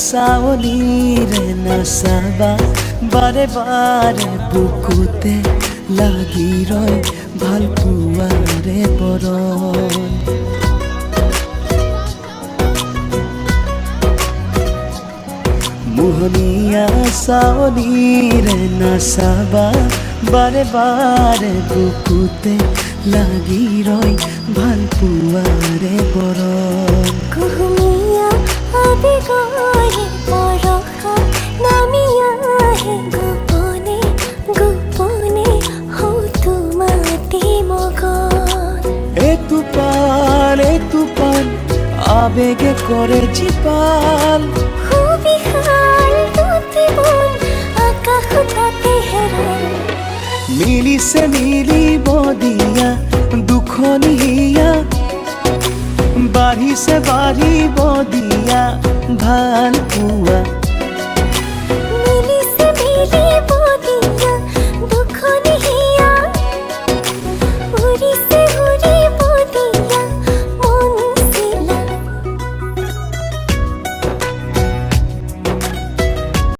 চাৱনিৰে নাচাবা বাৰে বাৰে বুকুতে লাগি ৰয় ভাল পোৱাৰে বৰণ মোহনীয়া চাৱনিৰে নাচাবা বাৰে বাৰে বুকুতে লাগি ৰয় ভাল পোৱাৰে বৰণ কুহুমীয়া আবেগৰে বৰষা নামি আহে গোপনে গোপনে হয়তো মাতি মগন এতুপান আবেগে কৰে জীপাল সুবিশাল দুটি বন আকাশ তাতে হেৰাল মিলিছে মিলিব দিয়া দুখনীয়া বাঢ়িছে বাঢ়িব দিয়া ভাল পোৱা